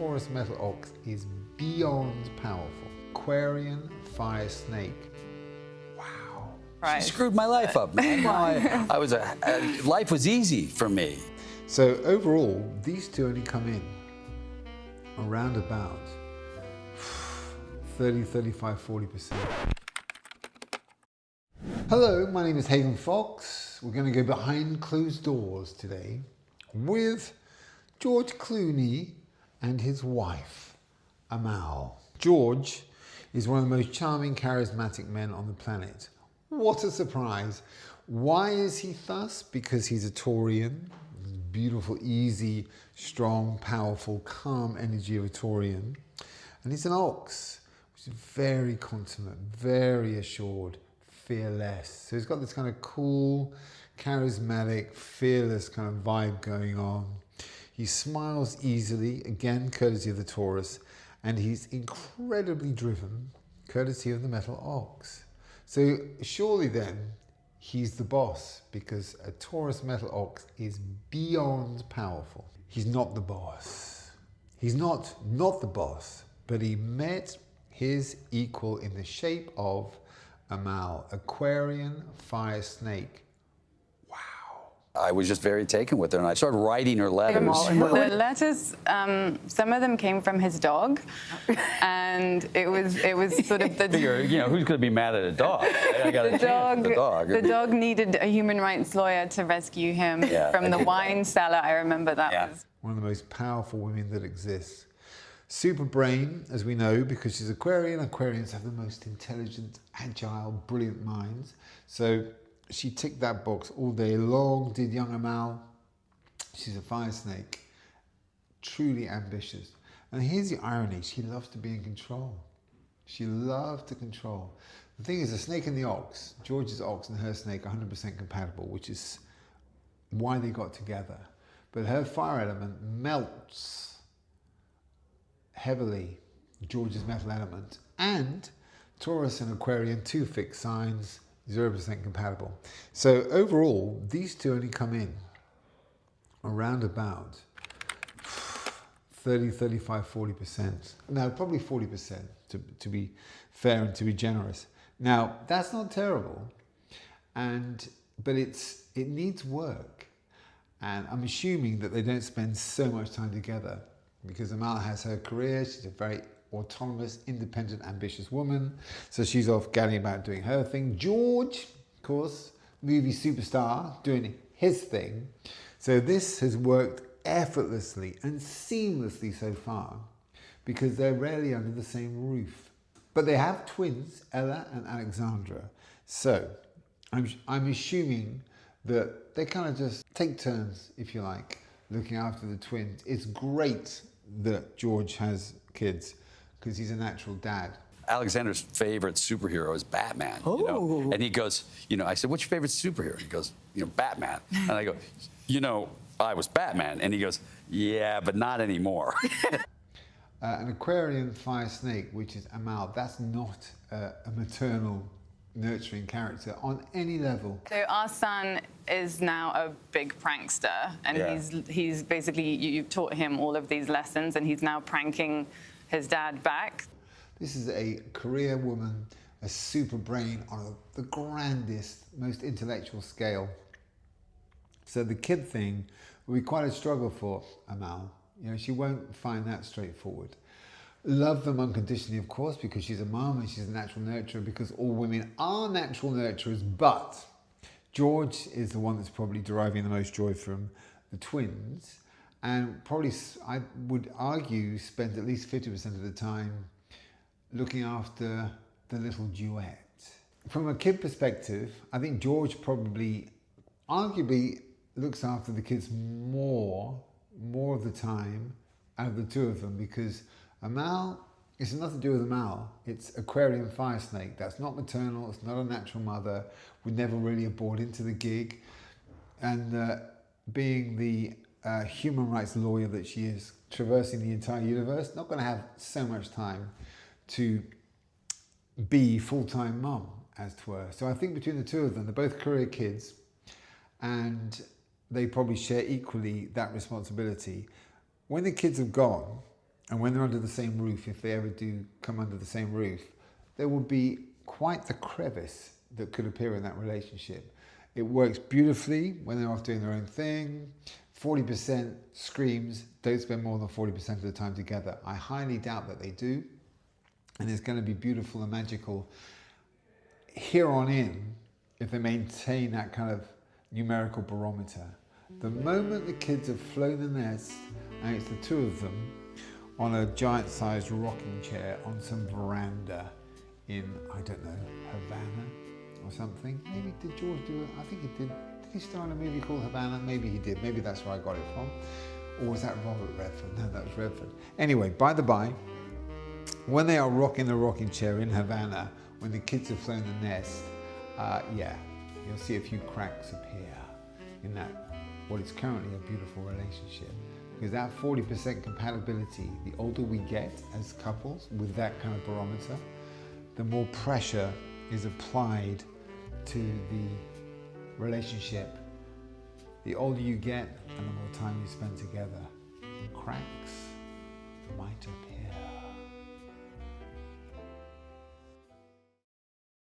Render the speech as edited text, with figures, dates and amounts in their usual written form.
Taurus Metal Ox is beyond powerful. Aquarius Fire Snake. Wow. Right. She screwed my life up, man. Life was easy for me. So overall, these two only come in around about 30, 35, 40%. Hello, my name is Hagan Fox. We're going to go behind closed doors today with George Clooney and his wife, Amal. George is one of the most charming, charismatic men on the planet. What a surprise. Why is he thus? Because he's a Taurian. Beautiful, easy, strong, powerful, calm energy of a Taurian. And he's an ox, which is very consummate, very assured, fearless. So he's got this kind of cool, charismatic, fearless kind of vibe going on. He smiles easily, again, courtesy of the Taurus, and he's incredibly driven, courtesy of the Metal Ox. So surely then, he's the boss, because a Taurus Metal Ox is beyond powerful. He's not the boss. He's not the boss, but he met his equal in the shape of Amal, Aquarius Fire Snake. I was just very taken with her, and I started writing her letters. The letters, some of them came from his dog, and it was sort of the. You know, who's going to be mad at a dog? I got the dog. The dog needed a human rights lawyer to rescue him from the wine cellar. I remember that was one of the most powerful women that exists. Super brain, as we know, because she's Aquarian. Aquarians have the most intelligent, agile, brilliant minds. So she ticked that box all day long, did young Amal. She's a fire snake, truly ambitious. And here's the irony, she loves to be in control. She loves to control. The thing is, the snake and the ox, George's ox and her snake, are 100% compatible, which is why they got together. But her fire element melts heavily George's metal element. And Taurus and Aquarian, two fixed signs, 0% compatible. So overall, these two only come in around about 30, 35, 40%. No, probably 40% to be fair and to be generous. Now, that's not terrible, but it needs work. And I'm assuming that they don't spend so much time together because Amal has her career. She's a very autonomous, independent, ambitious woman. So she's off galling about doing her thing. George, of course, movie superstar, doing his thing. So this has worked effortlessly and seamlessly so far because they're rarely under the same roof. But they have twins, Ella and Alexandra. So I'm assuming that they kind of just take turns, if you like, looking after the twins. It's great that George has kids because he's a natural dad. Alexander's favorite superhero is Batman. You know? And he goes, I said, what's your favorite superhero? He goes, Batman. And I go, I was Batman. And he goes, yeah, but not anymore. An Aquarian Fire Snake, which is Amal, that's not a maternal nurturing character on any level. So our son is now a big prankster, and he's basically, you've taught him all of these lessons, and he's now pranking his dad back. This is a career woman, a super brain on the grandest, most intellectual scale. So the kid thing will be quite a struggle for Amal. She won't find that straightforward. Love them unconditionally, of course, because she's a mom and she's a natural nurturer, because all women are natural nurturers, but George is the one that's probably deriving the most joy from the twins, and probably, I would argue, spent at least 50% of the time looking after the little duet. From a kid perspective, I think George probably, arguably, looks after the kids more of the time out of the two of them, because Amal, it's nothing to do with Amal. It's Aquarian Fire Snake. That's not maternal. It's not a natural mother. Would never really have bought into the gig. And being the human rights lawyer that she is, traversing the entire universe, not going to have so much time to be full-time mum, as it were. So I think between the two of them, they're both career kids, and they probably share equally that responsibility. When the kids have gone, And when they're under the same roof, if they ever do come under the same roof, there will be quite the crevice that could appear in that relationship. It works beautifully when they're off doing their own thing. 40% screams, don't spend more than 40% of the time together. I highly doubt that they do. And it's going to be beautiful and magical here on in if they maintain that kind of numerical barometer. The moment the kids have flown the nest, and it's the two of them on a giant-sized rocking chair on some veranda in, I don't know, Havana or something. Maybe did George do it? I think he did. Did he star in a movie called Havana? Maybe he did. Maybe that's where I got it from. Or was that Robert Redford? No, that was Redford. Anyway, by the by, when they are rocking the rocking chair in Havana, when the kids have flown the nest, yeah, you'll see a few cracks appear in that, what is currently a beautiful relationship. Because that 40% compatibility, the older we get as couples with that kind of barometer, the more pressure is applied to the relationship. The older you get and the more time you spend together, cracks might appear.